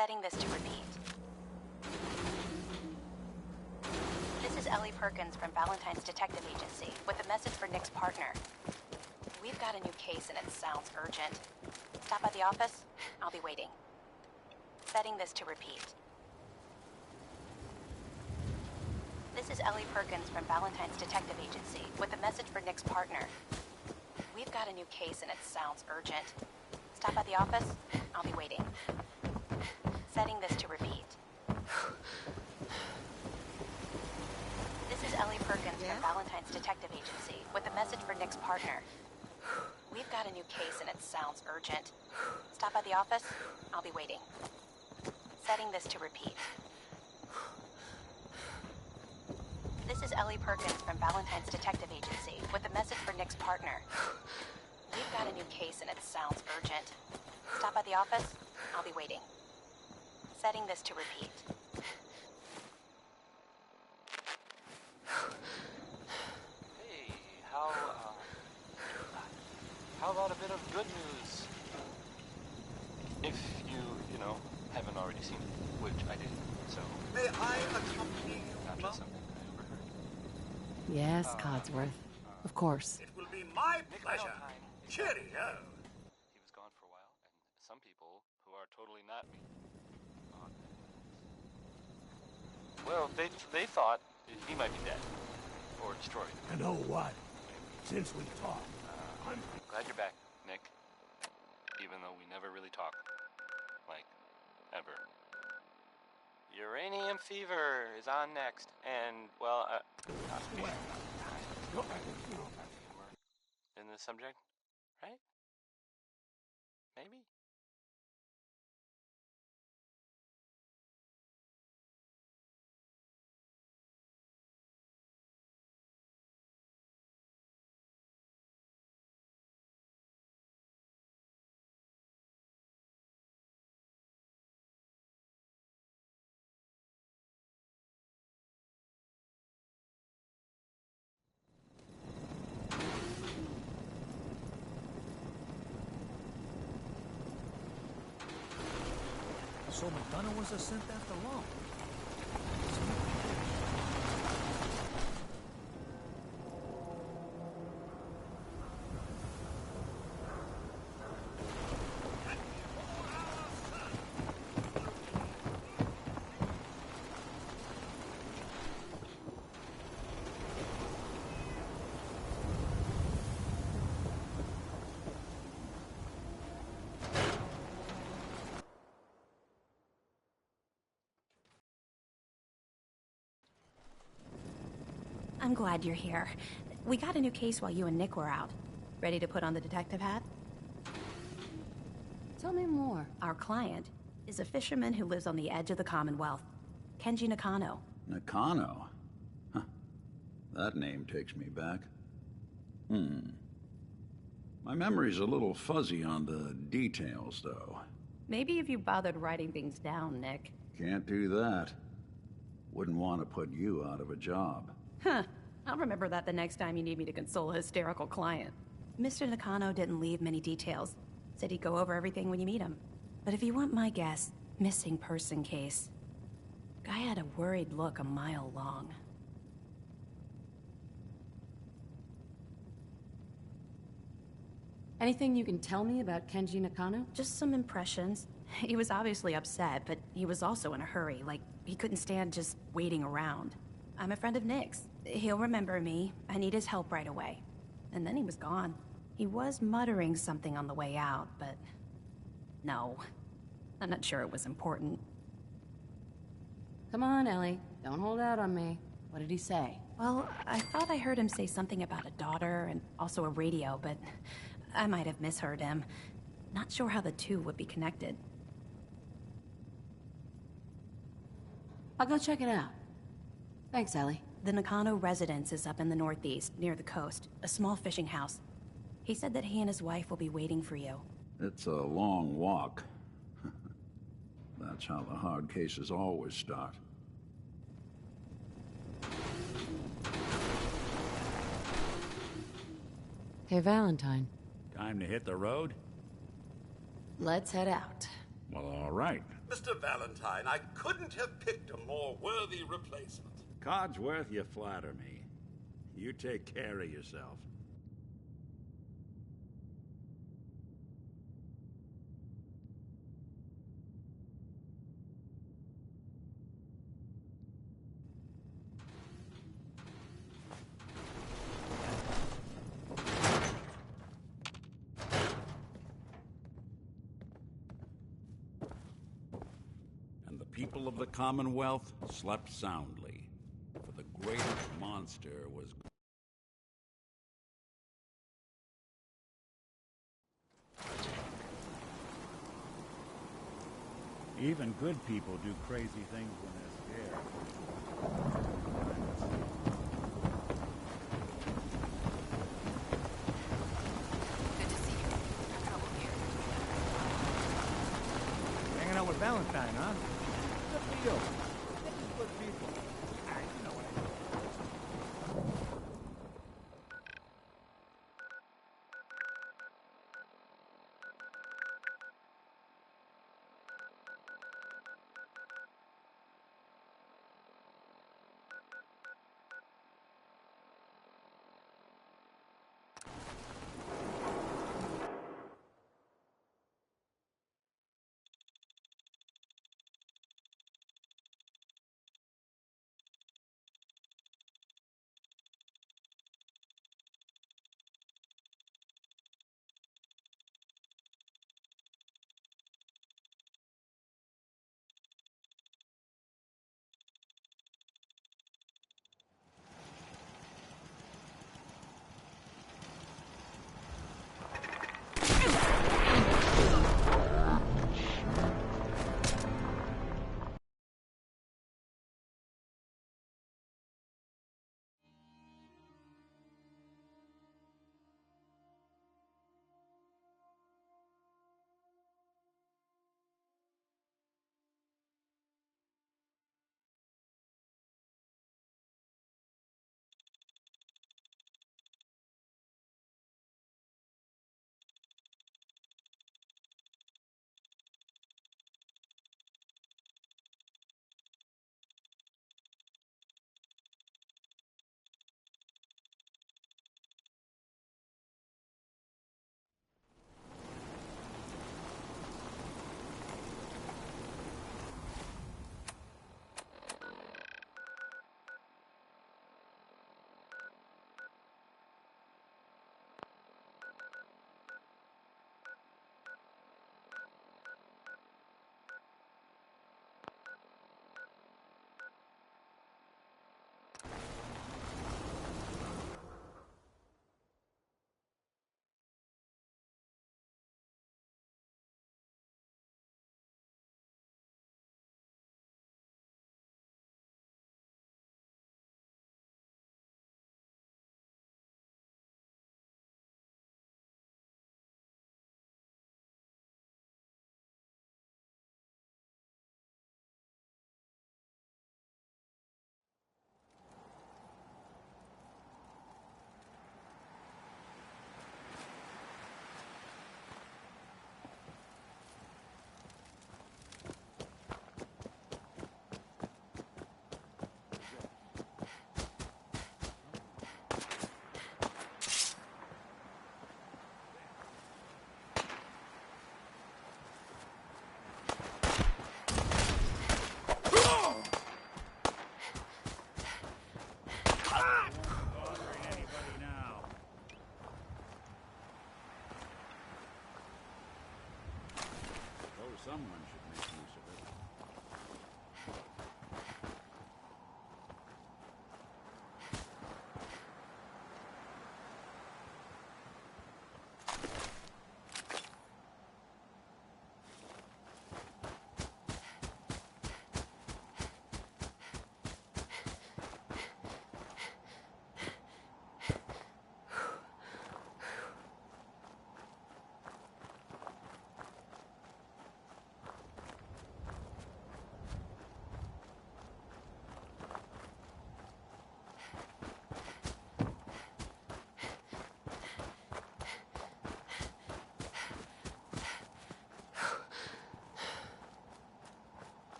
Setting this to repeat. This is Ellie Perkins from Valentine's Detective Agency with a message for Nick's partner. We've got a new case and it sounds urgent. Stop by the office? I'll be waiting. Setting this to repeat. This is Ellie Perkins from Valentine's Detective Agency with a message for Nick's partner. We've got a new case and it sounds urgent. Stop by the office? I'll be waiting. Setting this to repeat. This is Ellie Perkins from Valentine's Detective Agency with a message for Nick's partner. We've got a new case and it sounds urgent. Stop by the office? I'll be waiting. Setting this to repeat. This is Ellie Perkins from Valentine's Detective Agency with a message for Nick's partner. We've got a new case and it sounds urgent. Stop by the office? I'll be waiting. Setting this to repeat. Hey, how about a bit of good news? If you know, haven't already seen it, which I did, so... May I accompany you, not Mom? just something I overheard. Yes, Codsworth. Of course. It will be my Nick pleasure. Valentine is Cheerio. He was gone for a while, and some people who are totally not me. Well, they thought he might be dead or destroyed. You know what? Since we talked, I'm Glad you're back, Nick. Even though we never really talk. Like, ever. Uranium fever is on next, and, well, in the subject, right? Maybe? So McDonough was a synth after all. I'm glad you're here. We got a new case while you and Nick were out. Ready to put on the detective hat? Tell me more. Our client is a fisherman who lives on the edge of the Commonwealth. Kenji Nakano. Nakano? Huh. That name takes me back. My memory's a little fuzzy on the details, though. Maybe if you bothered writing things down, Nick. Can't do that. Wouldn't want to put you out of a job. Huh. I'll remember that the next time you need me to console a hysterical client. Mr. Nakano didn't leave many details. Said he'd go over everything when you meet him. But if you want my guess, missing person case. Guy had a worried look a mile long. Anything you can tell me about Kenji Nakano? Just some impressions. He was obviously upset, but he was also in a hurry, like he couldn't stand just waiting around. I'm a friend of Nick's. He'll remember me. I need his help right away. And then he was gone. He was muttering something on the way out, but... no. I'm not sure it was important. Come on, Ellie. Don't hold out on me. What did he say? Well, I thought I heard him say something about a daughter and also a radio, but I might have misheard him. Not sure how the two would be connected. I'll go check it out. Thanks, Ellie. The Nakano residence is up in the northeast, near the coast. A small fishing house. He said that he and his wife will be waiting for you. It's a long walk. That's how the hard cases always start. Hey, Valentine. Time to hit the road? Let's head out. Well, all right. Mr. Valentine, I couldn't have picked a more worthy replacement. Codsworth, you flatter me. You take care of yourself. And the people of the Commonwealth slept soundly, for the greatest monster was... Even good people do crazy things when they're scared. Good to see you. No trouble here. Hanging out with Valentine, huh? Good for you. This is good people. You know what I mean.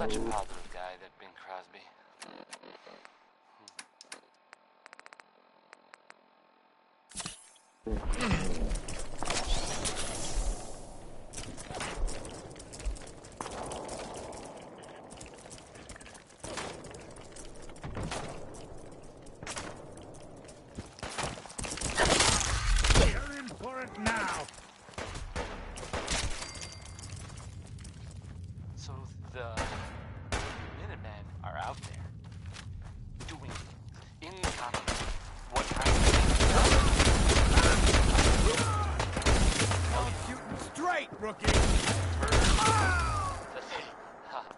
such a positive guy, that Bing Crosby. You're in for it now. So the Minutemen are out there doing things in the common. What kind of things? I'm shooting straight, rookie. I've heard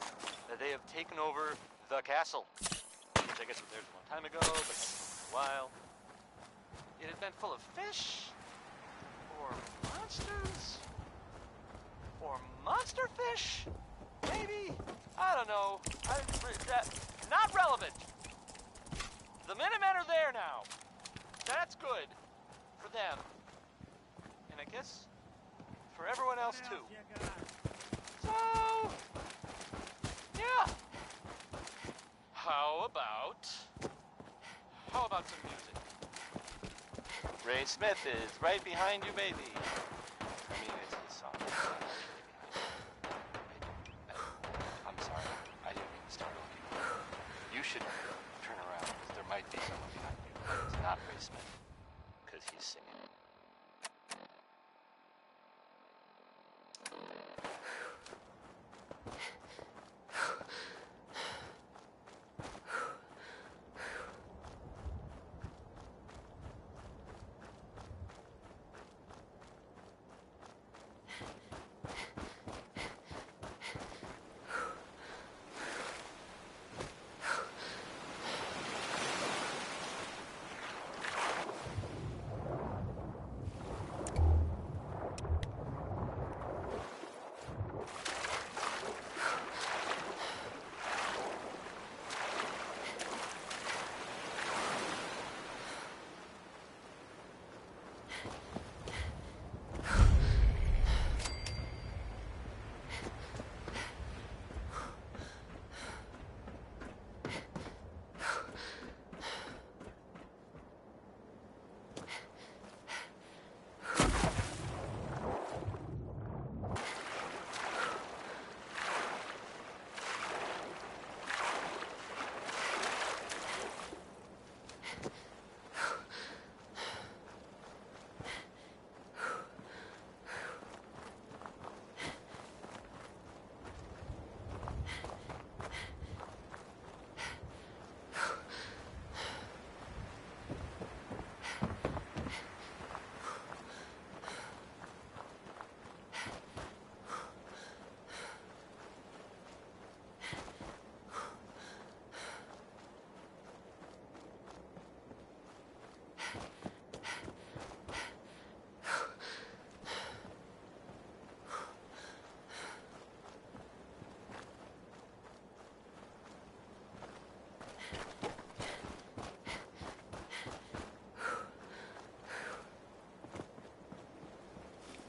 that they have taken over the castle, which I guess was theirs a long time ago, but hasn't been for a while. It had been full of fish, or monsters, or monster fish. Maybe? I don't know. Not relevant. The Minutemen are there now. That's good. For them. And I guess for everyone else too. So, yeah. How about some music? Ray Smith is right behind you, baby. I mean, it's his song. I'm sorry. I didn't mean to startle you. You should turn around, because there might be someone behind you. It's not Ray Smith, because he's singing.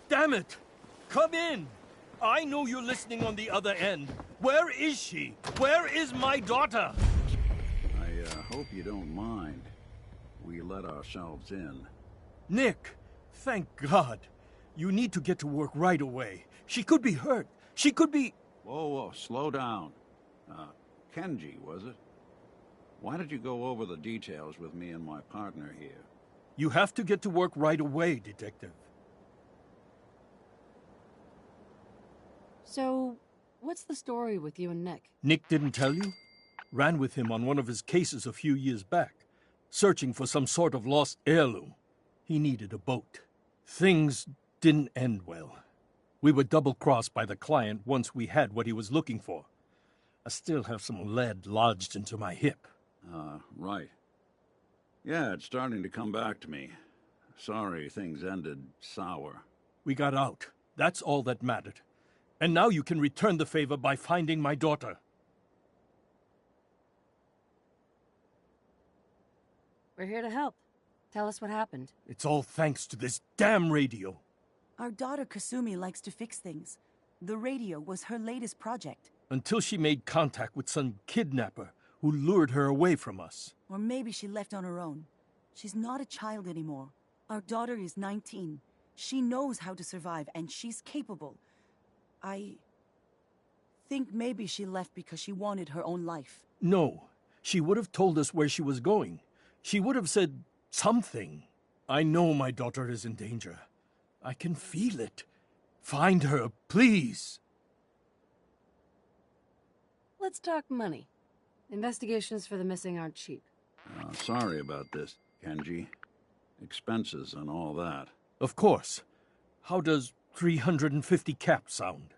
Damn it! Come in! I know you're listening on the other end. Where is she? Where is my daughter? I hope you don't mind. We let ourselves in. Nick, thank God. You need to get to work right away. She could be hurt. She could be... Whoa, slow down. Kenji, was it? Why did you go over the details with me and my partner here? You have to get to work right away, Detective. So, what's the story with you and Nick? Nick didn't tell you? Ran with him on one of his cases a few years back, searching for some sort of lost heirloom. He needed a boat. Things didn't end well. We were double-crossed by the client once we had what he was looking for. I still have some lead lodged into my hip. Right. Yeah, it's starting to come back to me. Sorry things ended sour. We got out. That's all that mattered. And now you can return the favor by finding my daughter. We're here to help. Tell us what happened. It's all thanks to this damn radio. Our daughter Kasumi likes to fix things. The radio was her latest project. Until she made contact with some kidnapper who lured her away from us. Or maybe she left on her own. She's not a child anymore. Our daughter is 19. She knows how to survive, and she's capable. I think maybe she left because she wanted her own life. No, she would have told us where she was going. She would have said something. I know my daughter is in danger. I can feel it. Find her, please. Let's talk money. Investigations for the missing aren't cheap. Sorry about this, Kenji. Expenses and all that. Of course. How does 350 cap sound?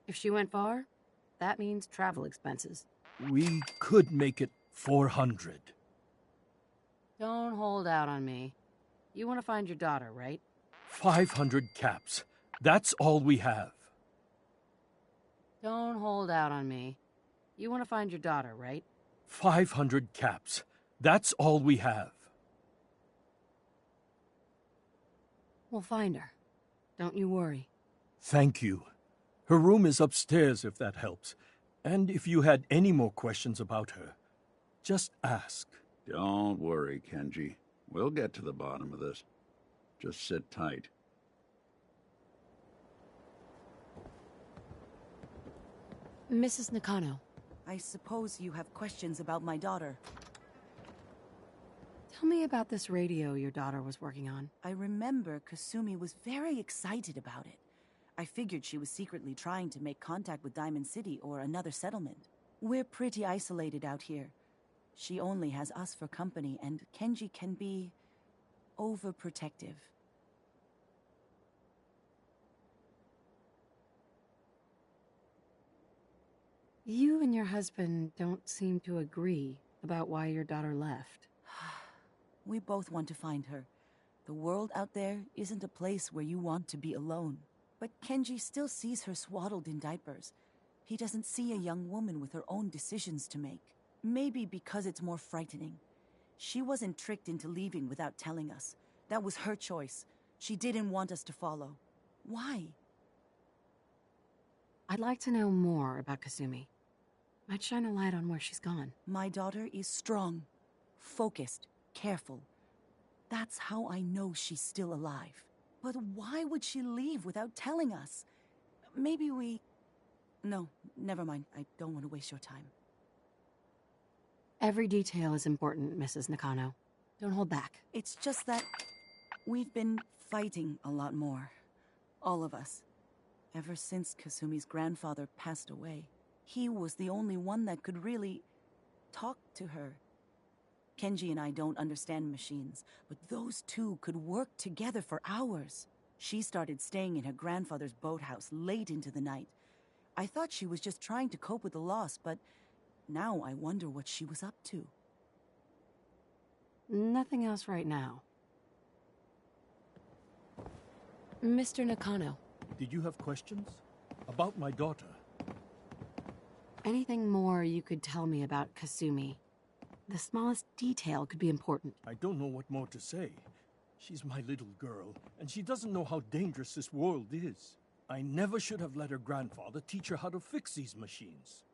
If she went far, that means travel expenses. We could make it 400. Don't hold out on me. You want to find your daughter, right? 500 caps. That's all we have. Don't hold out on me. You want to find your daughter, right? 500 caps. That's all we have. We'll find her. Don't you worry. Thank you. Her room is upstairs, if that helps. And if you had any more questions about her, just ask. Don't worry, Kenji. We'll get to the bottom of this. Just sit tight. Mrs. Nakano, I suppose you have questions about my daughter. tell me about this radio your daughter was working on. I remember Kasumi was very excited about it. I figured she was secretly trying to make contact with Diamond City or another settlement. We're pretty isolated out here. She only has us for company, and Kenji can be overprotective. You and your husband don't seem to agree about why your daughter left. We both want to find her. The world out there isn't a place where you want to be alone. But Kenji still sees her swaddled in diapers. He doesn't see a young woman with her own decisions to make. Maybe because it's more frightening. She wasn't tricked into leaving without telling us. That was her choice. She didn't want us to follow. Why? I'd like to know more about Kasumi. Might shine a light on where she's gone. My daughter is strong, focused, careful. That's how I know she's still alive. But why would she leave without telling us? Maybe we... No, never mind. I don't want to waste your time. Every detail is important, Mrs. Nakano. Don't hold back. It's just that we've been fighting a lot more. All of us. Ever since Kasumi's grandfather passed away. He was the only one that could really talk to her. Kenji and I don't understand machines, but those two could work together for hours. She started staying in her grandfather's boathouse late into the night. I thought she was just trying to cope with the loss, but now I wonder what she was up to. Nothing else right now. Mr. Nakano, Did you have questions? About my daughter? anything more you could tell me about Kasumi? The smallest detail could be important. I don't know what more to say. She's my little girl, and she doesn't know how dangerous this world is. I never should have let her grandfather teach her how to fix these machines.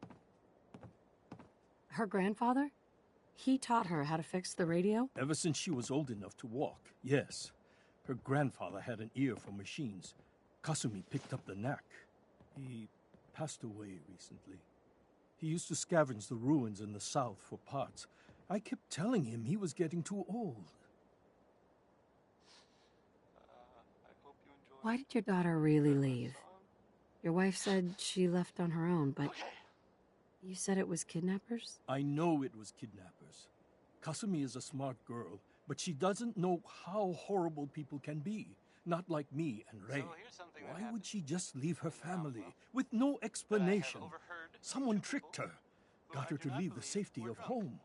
Her grandfather? He taught her how to fix the radio? Ever since she was old enough to walk, yes. Her grandfather had an ear for machines. Kasumi picked up the knack. He passed away recently. He used to scavenge the ruins in the south for parts. I kept telling him he was getting too old. I hope you enjoy. Why did your daughter really leave? Your wife said she left on her own, but Okay. you said it was kidnappers? I know it was kidnappers. Kasumi is a smart girl, but she doesn't know how horrible people can be. Not like me and Ray. So here's something that Why happened. would she just leave her family with no explanation? overheard Someone two tricked people her, who got I her do to not leave the believe safety were of drunk. home.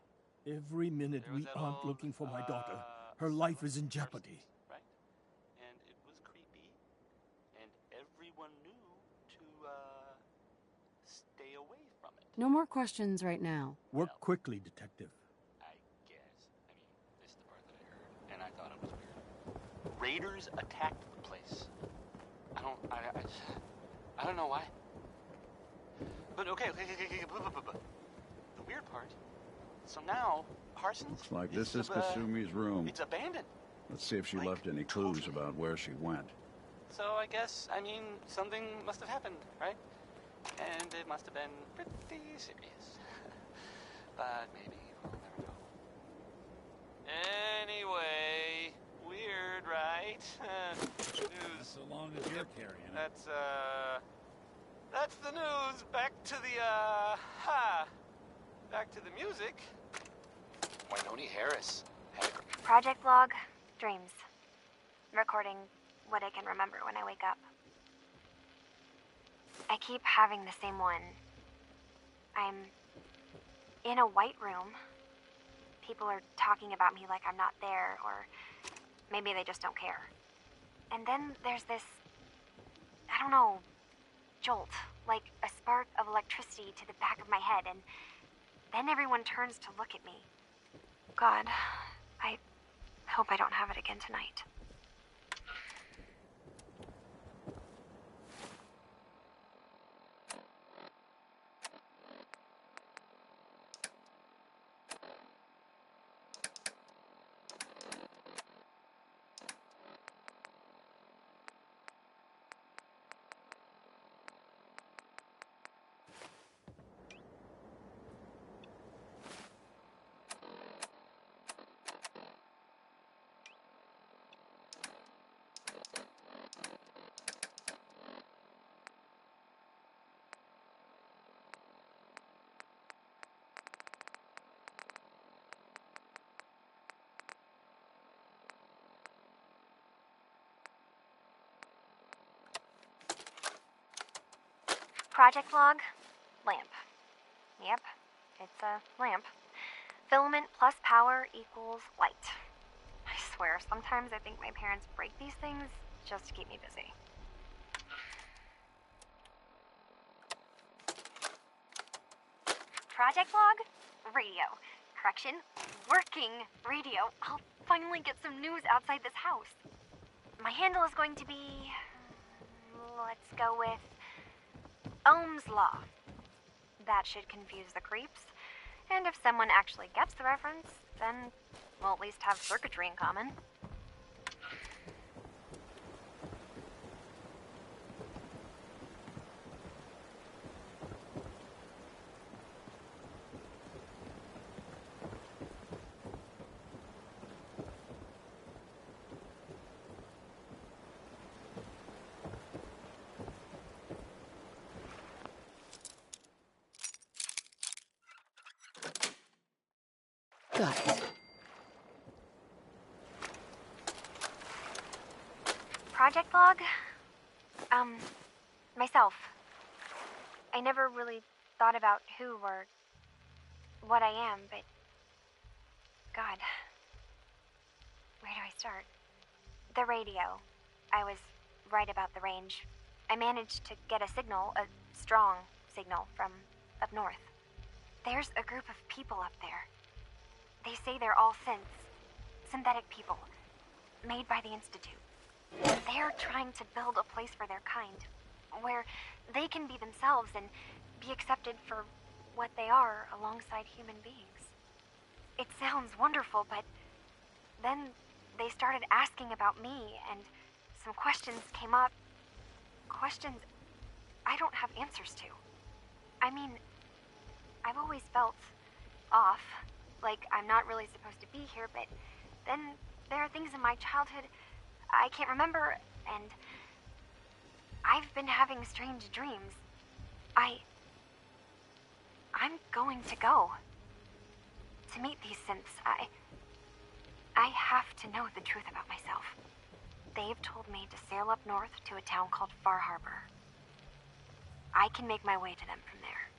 Every minute There was we that aren't old, looking for my daughter, her summer life is in verses, jeopardy. Right? And it was creepy, and everyone knew to stay away from it. No more questions right now. Work Well. quickly, detective. I guess. I mean, this is the part that I heard, and I thought it was weird. Raiders attacked the place. I don't know why. But okay. The weird part. So now, Parsons. Looks like this is Kasumi's room. It's abandoned. Let's see if she left any clues about where she went. So I guess, something must have happened, right? And it must have been pretty serious. But maybe we'll never know. Anyway, weird, right? News. So long as you're carrying it. That's the news. Back to the, back to the music. Wynoni Harris. Project log, dreams. Recording what I can remember when I wake up. I keep having the same one. I'm in a white room. People are talking about me like I'm not there, or maybe they just don't care. And then there's this, I don't know, jolt, like a spark of electricity to the back of my head, and then everyone turns to look at me. God, I hope I don't have it again tonight. Project log, lamp. Yep, it's a lamp. Filament plus power equals light. I swear, sometimes I think my parents break these things just to keep me busy. Project log, radio. Correction, working radio. I'll finally get some news outside this house. My handle is going to be, let's go with Ohm's Law. That should confuse the creeps. And if someone actually gets the reference, then we'll at least have circuitry in common. Got it. Project log? Myself. I never really thought about who or what I am, but God, where do I start? The radio. I was right about the range. I managed to get a signal, a strong signal, from up north. There's a group of people up there. They say they're all synthetic people, made by the Institute. They're trying to build a place for their kind, where they can be themselves and be accepted for what they are alongside human beings. It sounds wonderful, but then they started asking about me, and some questions came up. Questions I don't have answers to. I mean, I've always felt off, like I'm not really supposed to be here, but then there are things in my childhood I can't remember, and I've been having strange dreams. I'm going to go to meet these synths. I have to know the truth about myself. They've told me to sail up north to a town called Far Harbor. I can make my way to them from there.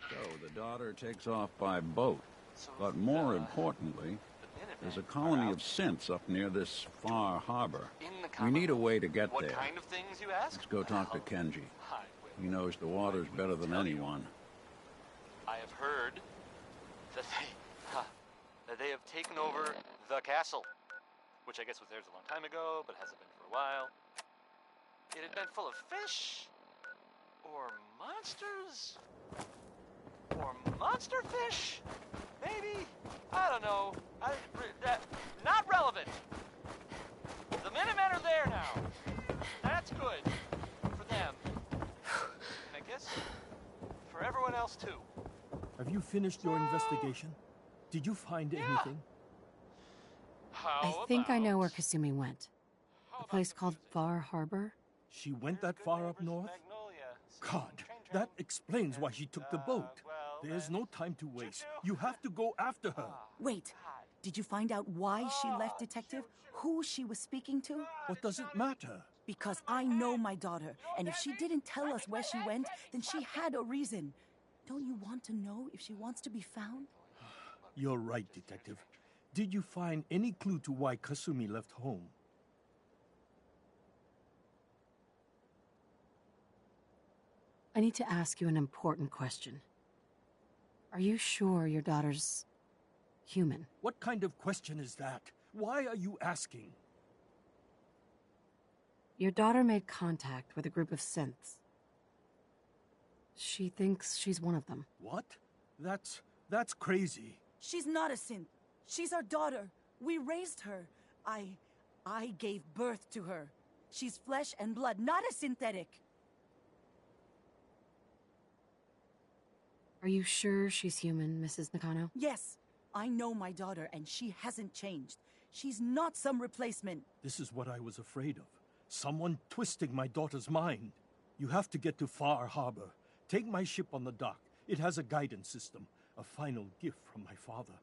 So the daughter takes off by boat. But more importantly, there's a colony of synths up near this Far Harbor. We need a way to get there. What kind of things, you ask? Let's go talk to Kenji. He knows the waters better than anyone. I have heard that they have taken over the castle, which I guess was theirs a long time ago, but hasn't been for a while. It had been full of fish, Or monsters? Or monster fish? Maybe? I don't know. Not relevant. The Minutemen are there now. That's good. For them. And I guess for everyone else too. Have you finished your investigation? Did you find anything? I think I know where Kasumi went. A place called Far Harbor? She went that far up north? God, that explains why she took the boat. There's no time to waste. You have to go after her. Wait, did you find out why she left, Detective? Who she was speaking to? What does it matter? Because I know my daughter, and if she didn't tell us where she went, then she had a reason. Don't you want to know if she wants to be found? You're right, Detective. Did you find any clue to why Kasumi left home? I need to ask you an important question. Are you sure your daughter's human? What kind of question is that? Why are you asking? Your daughter made contact with a group of synths. She thinks she's one of them. What? That's crazy. She's not a synth. She's our daughter. We raised her. I gave birth to her. She's flesh and blood, not a synthetic. Are you sure she's human, Mrs. Nakano? Yes. I know my daughter, and she hasn't changed. She's not some replacement. This is what I was afraid of. Someone twisting my daughter's mind. You have to get to Far Harbor. Take my ship on the dock. It has a guidance system, a final gift from my father,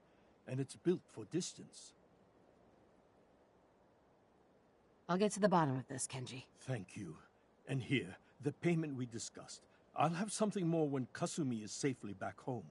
and it's built for distance. I'll get to the bottom of this, Kenji. Thank you. And here, the payment we discussed. I'll have something more when Kasumi is safely back home.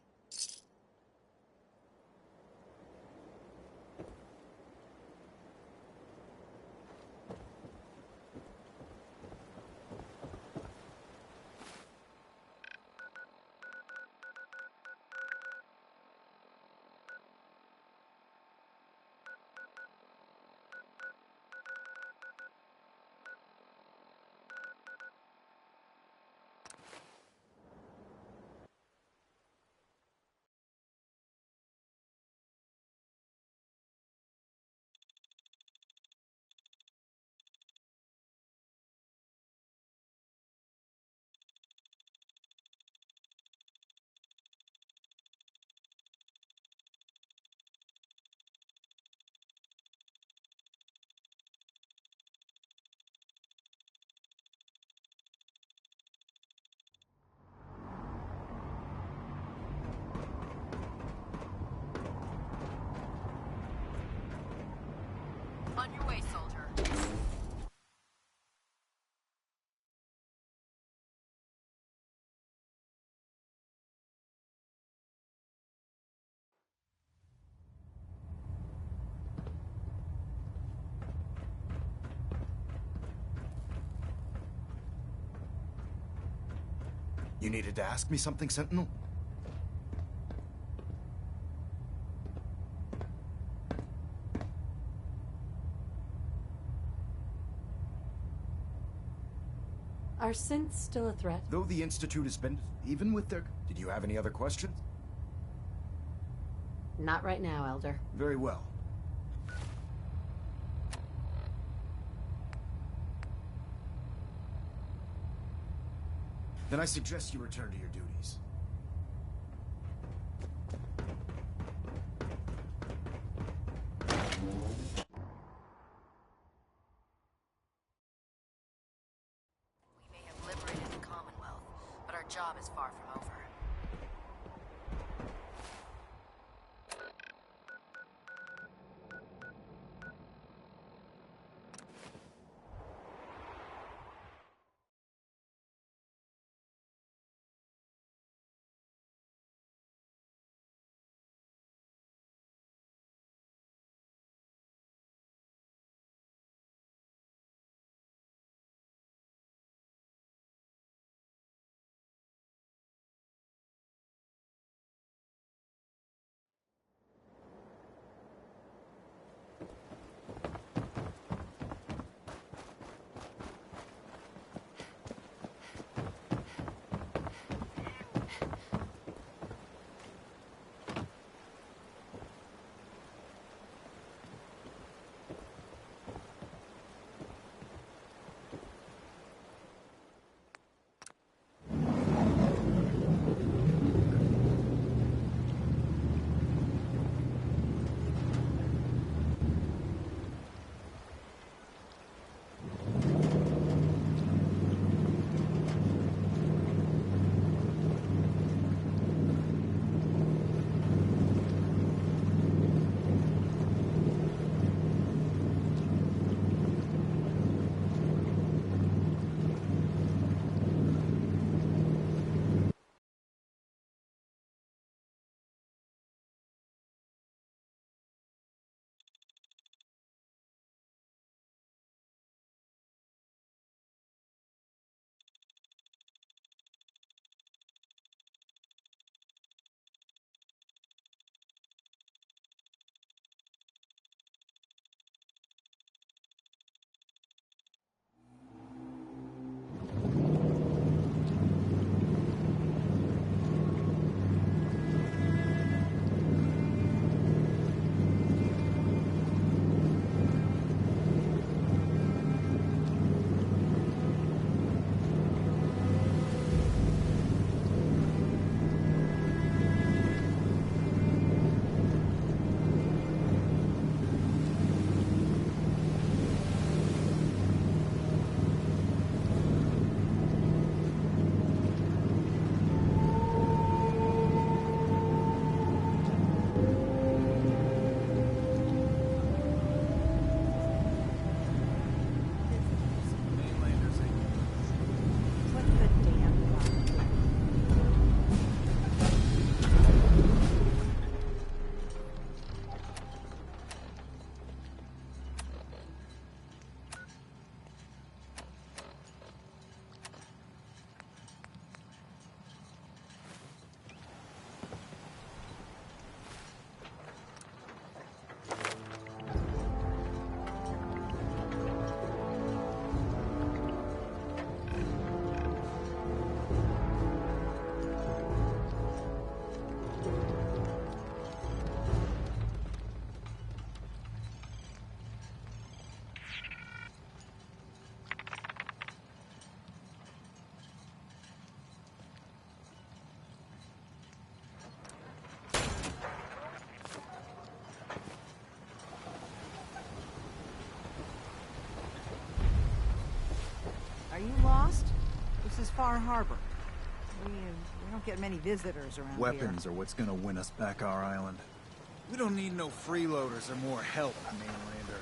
On your way, soldier. You needed to ask me something, Sentinel? Are synths still a threat? Though the Institute has been... even with their... Did you have any other questions? Not right now, Elder. Very well. Then I suggest you return to your duties. We may have liberated the Commonwealth, but our job is far from over. This is Far Harbor. We don't get many visitors around here. Weapons are what's gonna win us back our island. We don't need no freeloaders or more help, mainlander.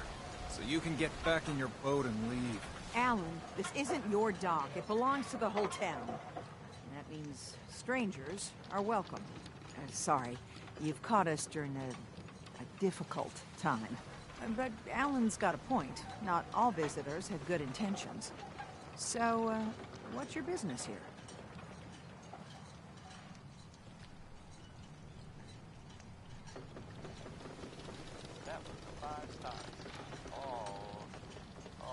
So you can get back in your boat and leave. Alan, this isn't your dock. It belongs to the whole town. And that means strangers are welcome. Sorry, you've caught us during a difficult time. But Alan's got a point. Not all visitors have good intentions. So, what's your business here?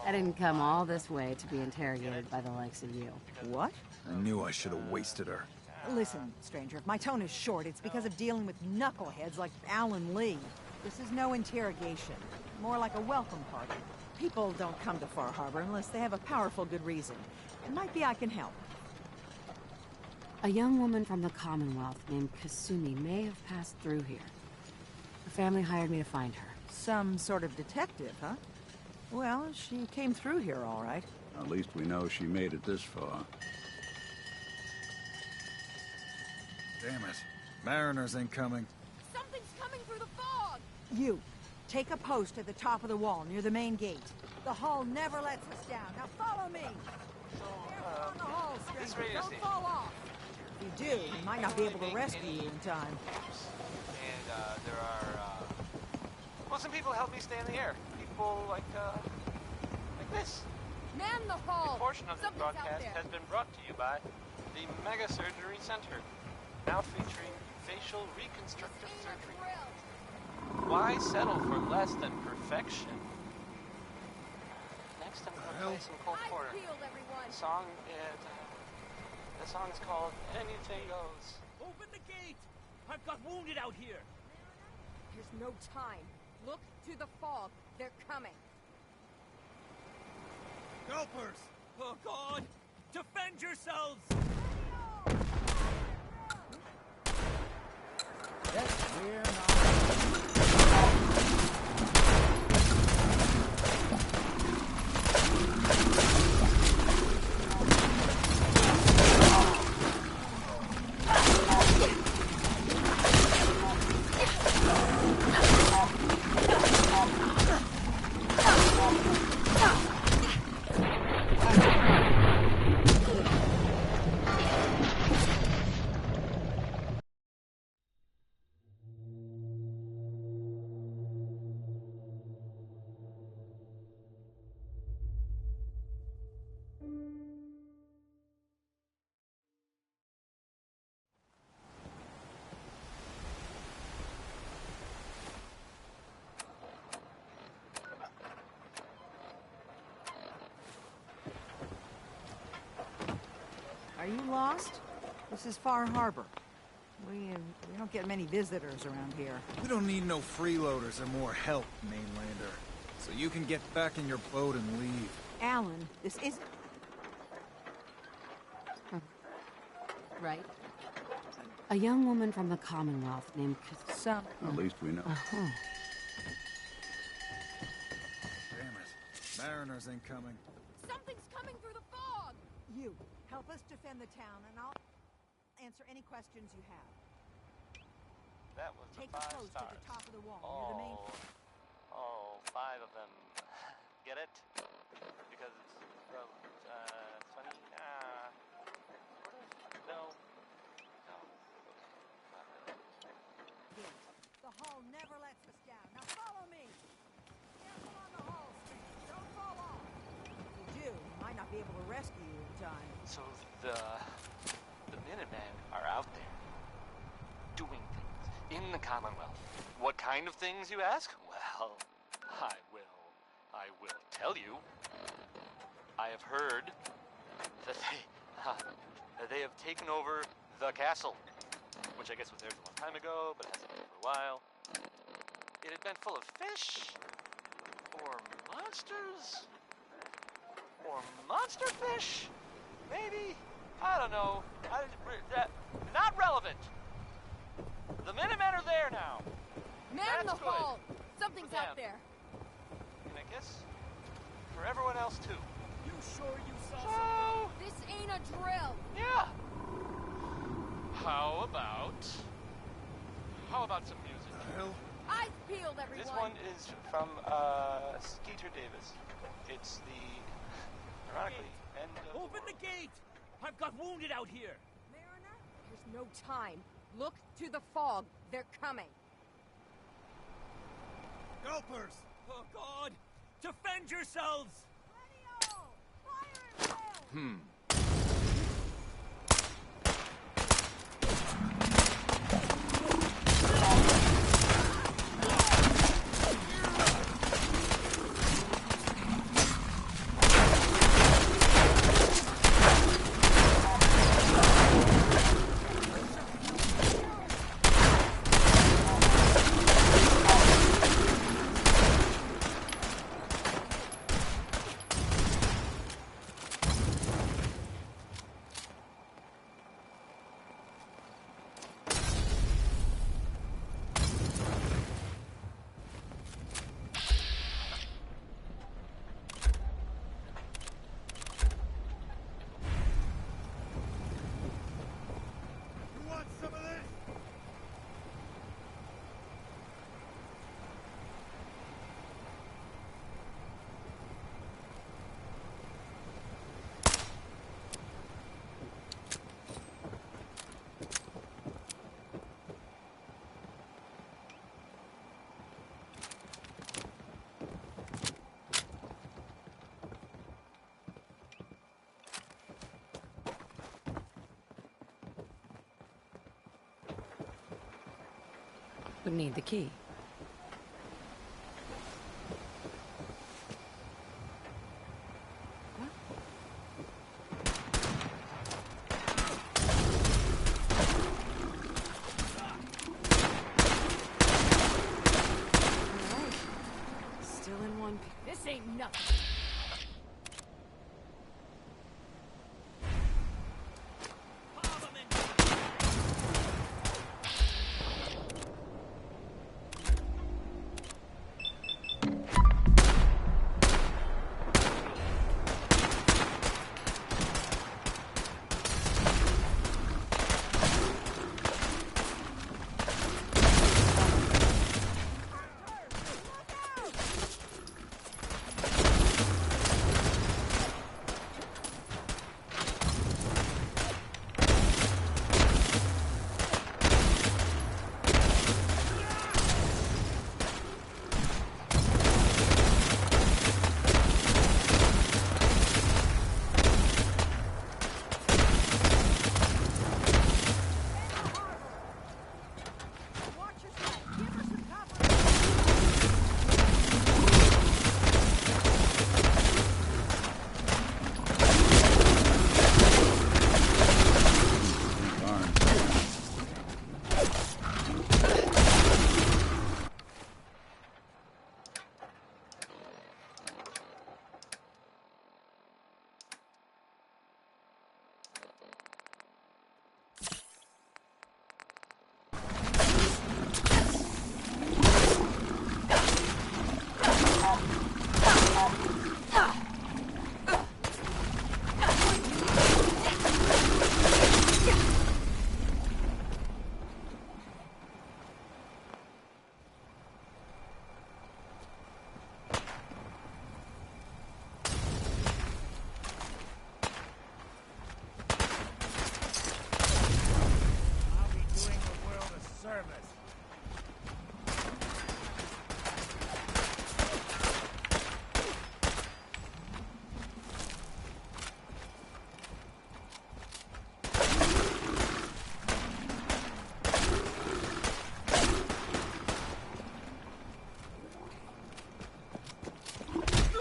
I didn't come all this way to be interrogated by the likes of you. What? I knew I should have wasted her. Listen, stranger, if my tone is short, it's because of dealing with knuckleheads like Alan Lee. This is no interrogation. More like a welcome party. People don't come to Far Harbor unless they have a powerful good reason. It might be I can help. A young woman from the Commonwealth named Kasumi may have passed through here. The family hired me to find her. Some sort of detective, huh? Well, she came through here all right. At least we know she made it this far. Damn it. Mariners incoming. Something's coming through the fog! You, take a post at the top of the wall near the main gate. The hall never lets us down. Now follow me! Careful on the hall, stranger. Don't fall off. If you do, we might not be able to rescue you in time. And there are, well, some people help me stay in the air. People like this. Man the hall! A portion of this broadcast has been brought to you by the Mega Surgery Center, now featuring facial reconstructive surgery. Why settle for less than perfection? Next, I'm gonna play some Cole Porter. The song is called Anything Goes. Open the gate! I've got wounded out here. There's no time. Look to the fog. They're coming. Helpers! Oh, God! Defend yourselves! Yes, we're Are you lost? This is Far Harbor. We don't get many visitors around here. We don't need no freeloaders or more help, mainlander. So you can get back in your boat and leave. Alan, this isn't... Right. A young woman from the Commonwealth named Kasumi. At least we know. Damn it. Mariners incoming. Something's coming through the fog! You, help us defend the town, and I'll answer any questions you have. That was Take the 5 a post stars. at the top of the wall near the main... Oh, 5 of them. Get it? Because it's 20? No. No. The hall never lets us down. Now follow me. Careful on the hall, stranger. Don't fall off. If you do, we might not be able to rescue you in time. So the Minutemen are out there doing things in the Commonwealth. What kind of things, you ask? Well, I will tell you. I have heard that they have taken over the castle, which I guess was theirs a long time ago, but hasn't been for a while. It had been full of fish, or monsters, or monster fish, maybe? I don't know. Not relevant. The Minutemen are there now. Man That's the good. hall! Something's For out them. there. And I guess for everyone else too. You sure you saw So, This ain't a drill. Yeah. How about some music? Eyes peeled, everyone. This one is from Skeeter Davis. It's the, ironically, end of Open the gate! I've got wounded out here. Mariner, there's no time. Look to the fog. They're coming. Helpers! Oh, God! Defend yourselves! Would need the key. Still in one piece. This ain't nothing.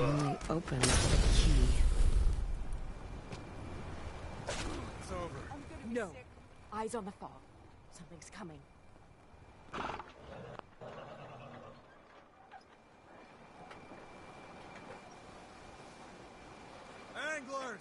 Only opens the key. It's over. No. Eyes on the fog. Something's coming. Anglers!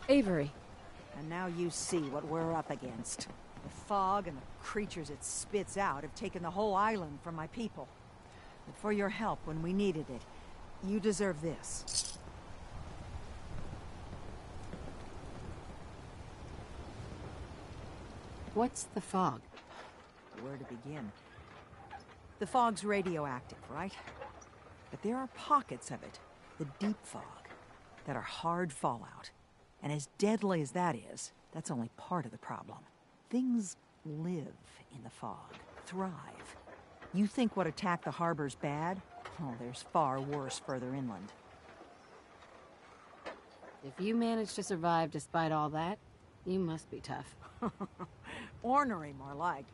Avery. And now you see what we're up against. The fog and the creatures it spits out have taken the whole island from my people. But for your help when we needed it, you deserve this. What's the fog? Where to begin? The fog's radioactive, right? But there are pockets of it, the deep fog, that are hard fallout. And as deadly as that is, that's only part of the problem. Things live in the fog, thrive. You think what attacked the harbor's bad? Oh, there's far worse further inland. If you managed to survive despite all that, you must be tough. Ornery, more like.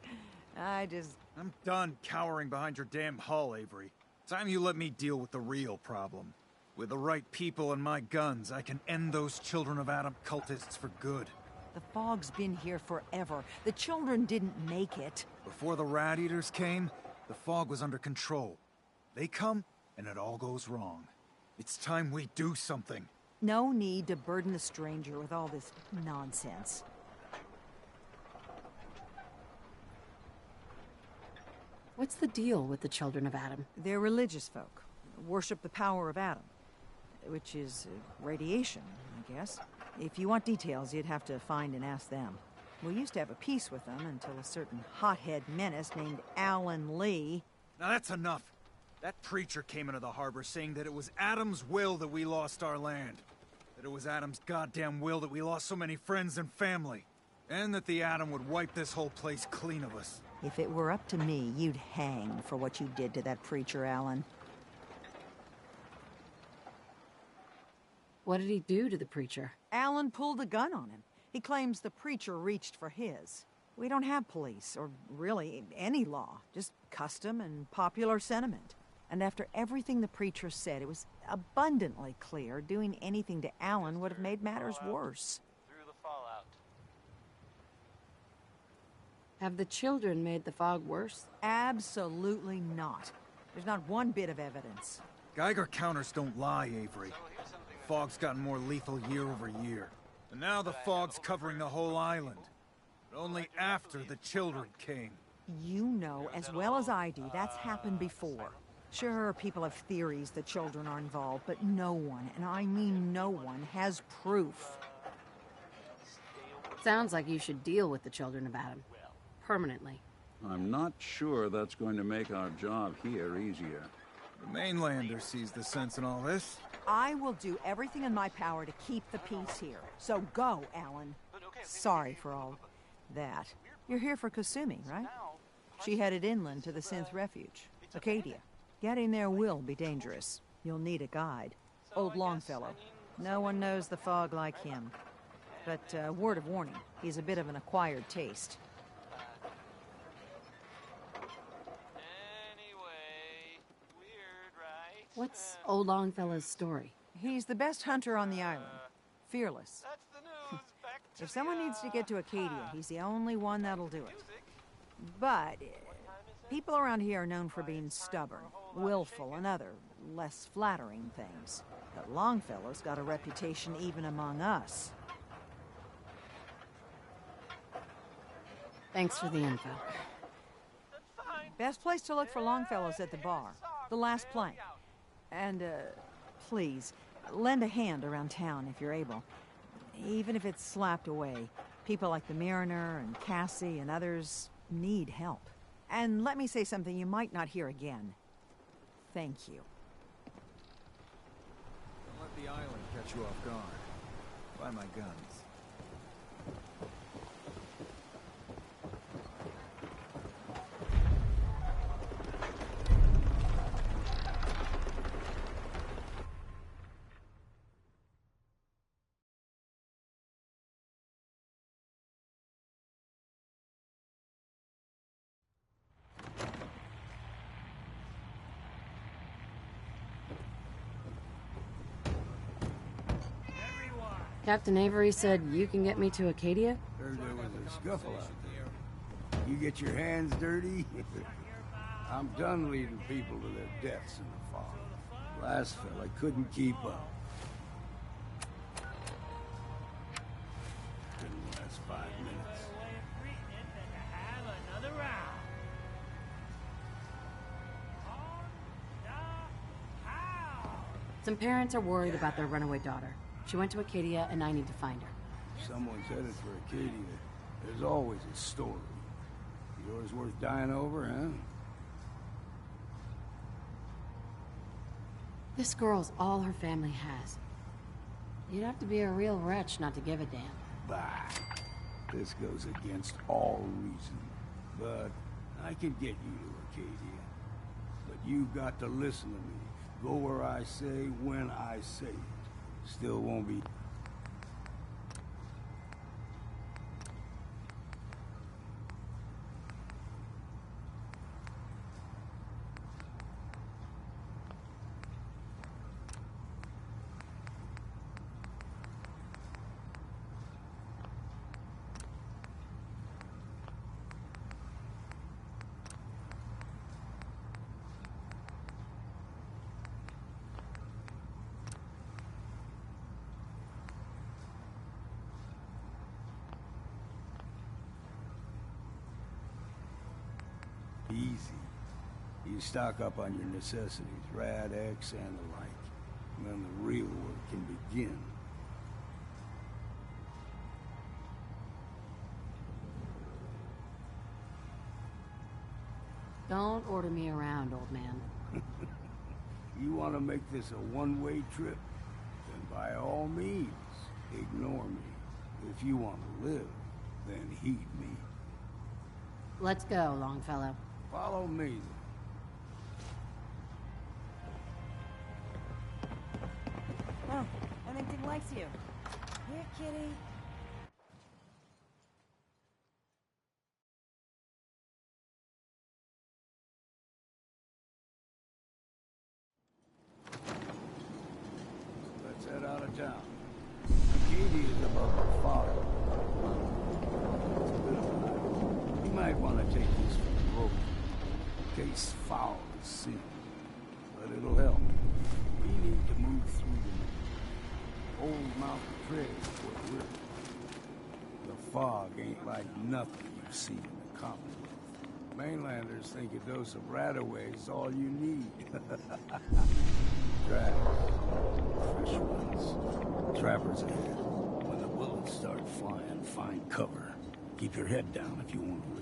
I'm done cowering behind your damn hull, Avery. Time you let me deal with the real problem. With the right people and my guns, I can end those Children of Adam cultists for good. The fog's been here forever. The children didn't make it. Before the Rat Eaters came, the fog was under control. They come, and it all goes wrong. It's time we do something. No need to burden the stranger with all this nonsense. What's the deal with the Children of Adam? They're religious folk. Worship the power of Adam. Which is radiation, I guess. If you want details, you'd have to find and ask them. We used to have a peace with them until a certain hothead menace named Alan Lee... Now that's enough. That preacher came into the harbor saying that it was Adam's will that we lost our land. That it was Adam's goddamn will that we lost so many friends and family. And that the Atom would wipe this whole place clean of us. If it were up to me, you'd hang for what you did to that preacher, Alan. What did he do to the preacher? Alan pulled a gun on him. He claims the preacher reached for his. We don't have police, or really any law, just custom and popular sentiment. And after everything the preacher said, it was abundantly clear doing anything to Alan would have made matters worse. Through the fallout. Have the children made the fog worse? Absolutely not. There's not one bit of evidence. Geiger counters don't lie, Avery. The fog's gotten more lethal year over year. And now the fog's covering the whole island. But only after the children came. You know as well as I do that's happened before. Sure, people have theories the children are involved, but no one, and I mean no one, has proof. Sounds like you should deal with the Children of Adam. Permanently. I'm not sure that's going to make our job here easier. The mainlander sees the sense in all this. I will do everything in my power to keep the peace here. So go, Alan. Sorry for all that. You're here for Kasumi, right? She headed inland to the Synth Refuge, Acadia. Getting there will be dangerous. You'll need a guide. Old Longfellow. No one knows the fog like him. But word of warning, he's a bit of an acquired taste. What's Old Longfellow's story? He's the best hunter on the island. Fearless. If someone needs to get to Acadia, he's the only one that'll do it. But people around here are known for being stubborn, willful, and other, less flattering things. But Longfellow's got a reputation even among us. Thanks for the info. Best place to look for Longfellow's at the bar. The last plank. And, please, lend a hand around town if you're able. Even if it's slapped away. People like the Mariner and Cassie and others need help. And let me say something you might not hear again. Thank you. Don't let the island catch you off guard. Find my guns. Captain Avery said you can get me to Acadia? Heard there was a scuffle out there. You get your hands dirty? I'm done leading people to their deaths in the fog. Last fella couldn't keep up. Some parents are worried about their runaway daughter. She went to Acadia, and I need to find her. If someone's headed for Acadia, there's always a story. Yours worth dying over, huh? This girl's all her family has. You'd have to be a real wretch not to give a damn. Bah. This goes against all reason. But I can get you to Acadia. But you've got to listen to me. Go where I say, when I say it. Still won't be... Easy. You stock up on your necessities, Rad-X and the like. And then the real work can begin. Don't order me around, old man. You want to make this a one-way trip? Then by all means, ignore me. If you want to live, then heed me. Let's go, Longfellow. Follow me. Oh, Remington likes you. Here, kitty. Let's head out of town. Acadia is above the fog. It's a bit of a hike. You might want to take this from the road. In case foul is sin. But it'll help. We need to move through the old mountain trail where we're. The fog ain't like nothing you've seen in the Commonwealth. Mainlanders think a dose of Radaway is all you need. Traps. Fresh ones. Trappers ahead. When the bullets start flying, find cover. Keep your head down if you want to live.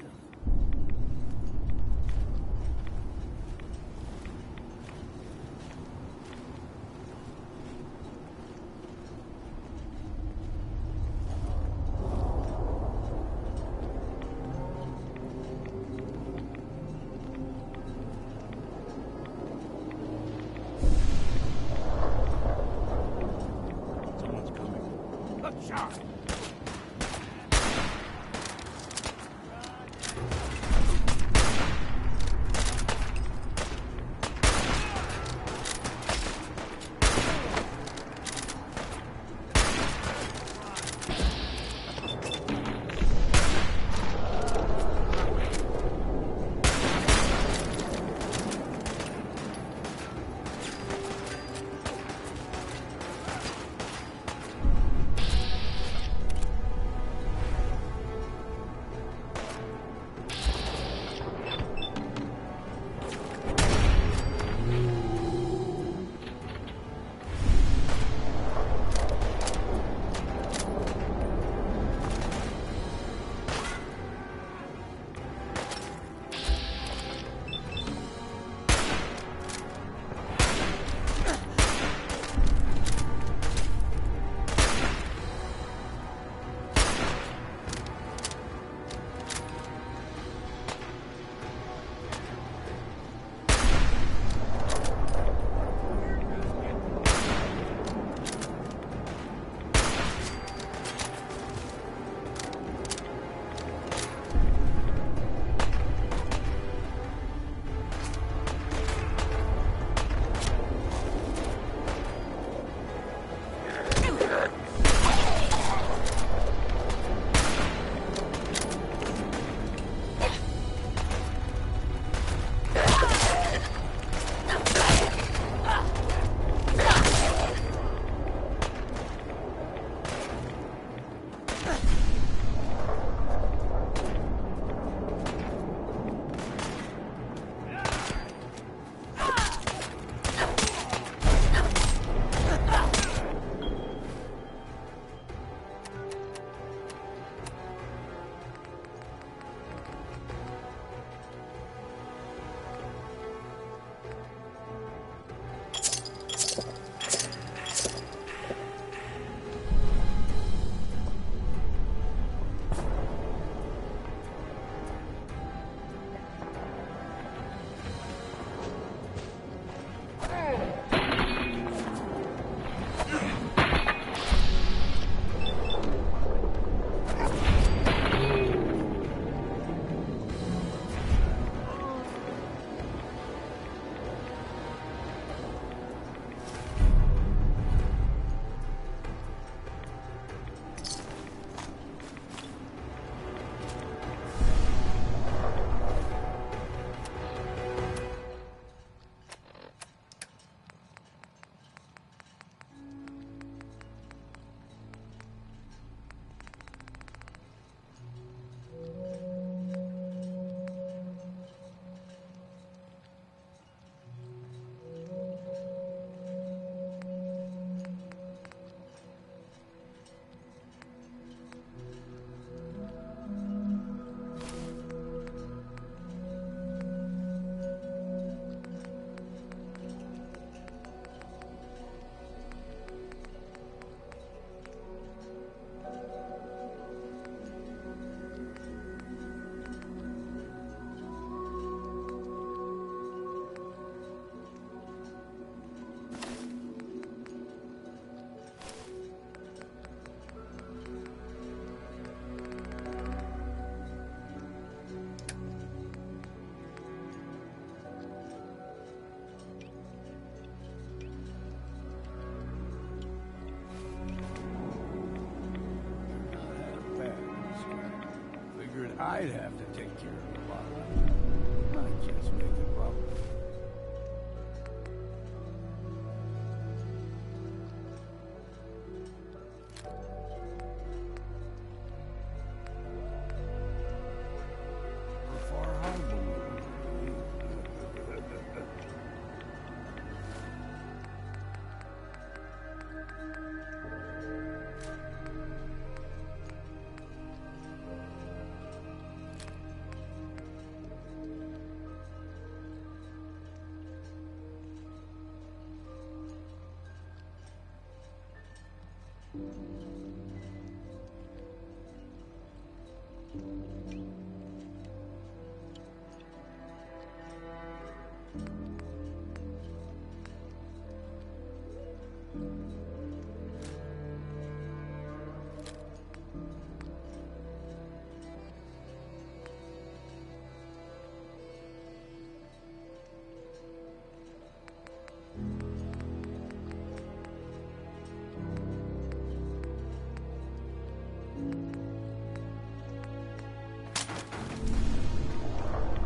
I'd have to take care of a lot of it. Not just make it public.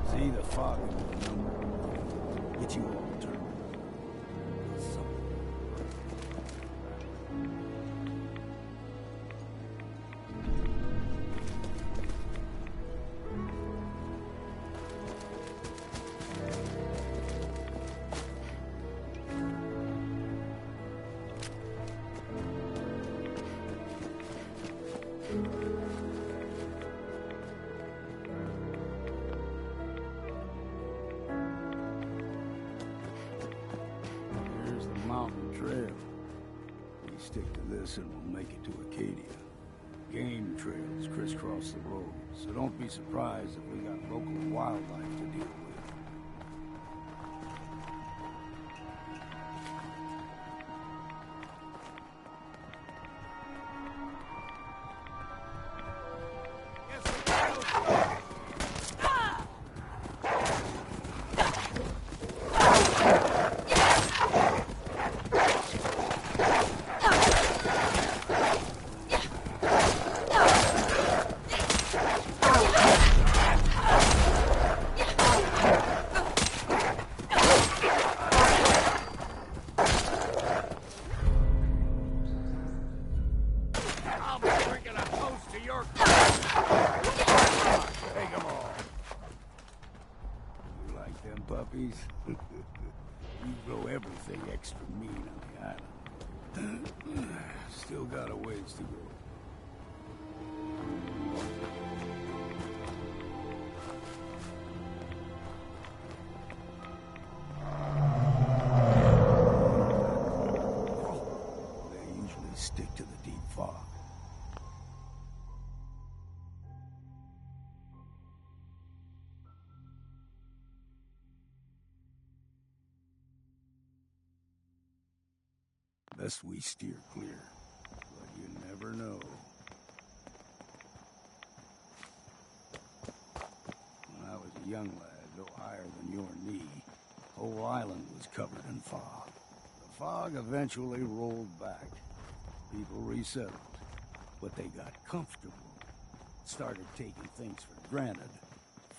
See the fog in the number. Get you all turned. Here's the mountain trail. We stick to this and we'll make it to Acadia. Game trails crisscross the road, so don't be surprised if we got local wildlife to deal with. Puppies. You grow everything extra mean on the island. Still got a ways to go. They usually stick to the deep fog. Best we steer clear, but you never know. When I was a young lad, no higher than your knee, the whole island was covered in fog. The fog eventually rolled back. People resettled, but they got comfortable. Started taking things for granted.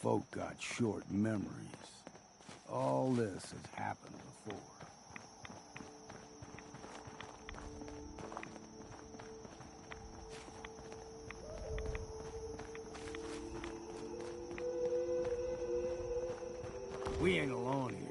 Folk got short memories. All this has happened before. We ain't alone here.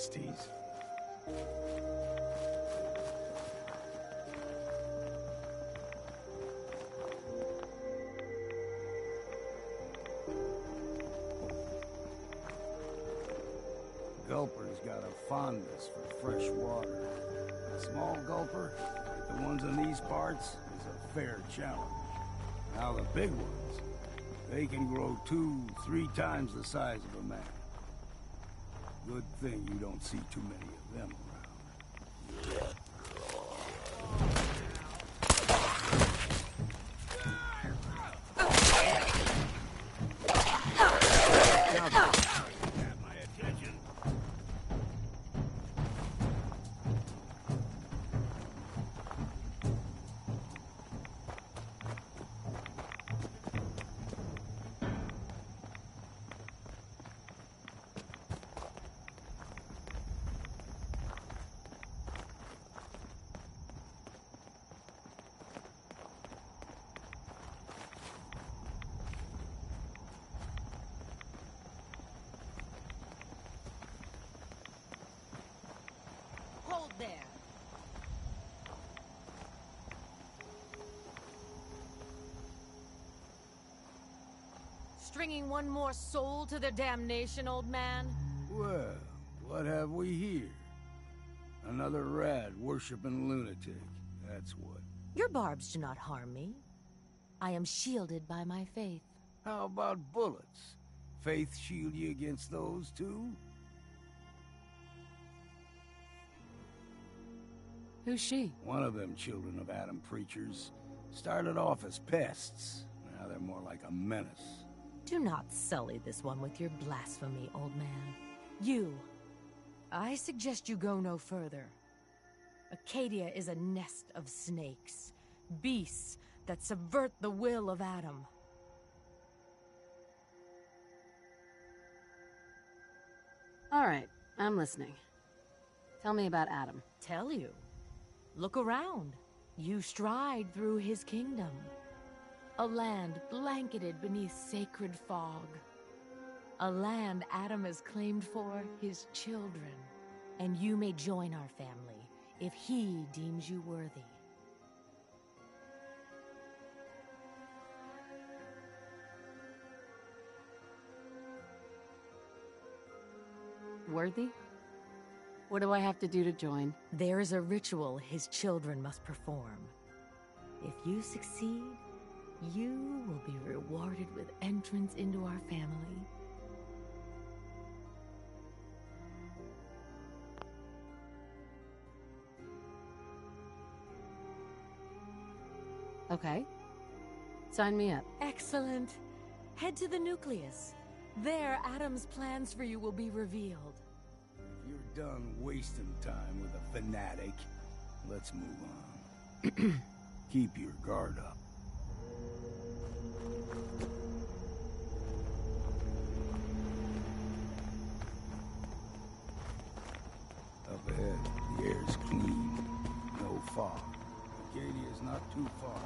nasties. Gulper's got a fondness for fresh water. A small gulper, like the ones in these parts, is a fair challenge. Now the big ones, they can grow 2-3 times the size of a man. Good thing you don't see too many of them around. There. Stringing one more soul to their damnation, old man? Well, what have we here? Another rad worshipping lunatic, that's what. Your barbs do not harm me. I am shielded by my faith. How about bullets? Faith shield you against those too? Who's she? One of them children of Adam preachers. Started off as pests. Now they're more like a menace. Do not sully this one with your blasphemy, old man. You. I suggest you go no further. Acadia is a nest of snakes. Beasts that subvert the will of Adam. All right, I'm listening. Tell me about Adam. Tell you? Look around. You stride through his kingdom. A land blanketed beneath sacred fog. A land Adam has claimed for his children. And you may join our family if he deems you worthy. Worthy? What do I have to do to join? There is a ritual his children must perform. If you succeed, you will be rewarded with entrance into our family. Okay. Sign me up. Excellent. Head to the nucleus. There, Adam's plans for you will be revealed. If you're done wasting time with a fanatic, let's move on. Keep your guard up. Up ahead, the air's clean. No fog. Acadia's not too far.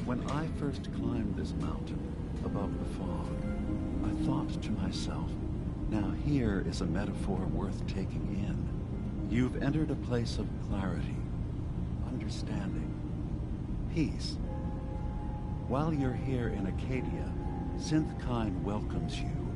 When I first climbed this mountain above the fog, I thought to myself, now here is a metaphor worth taking in. You've entered a place of clarity, understanding, peace. While you're here in Acadia, Synthkind welcomes you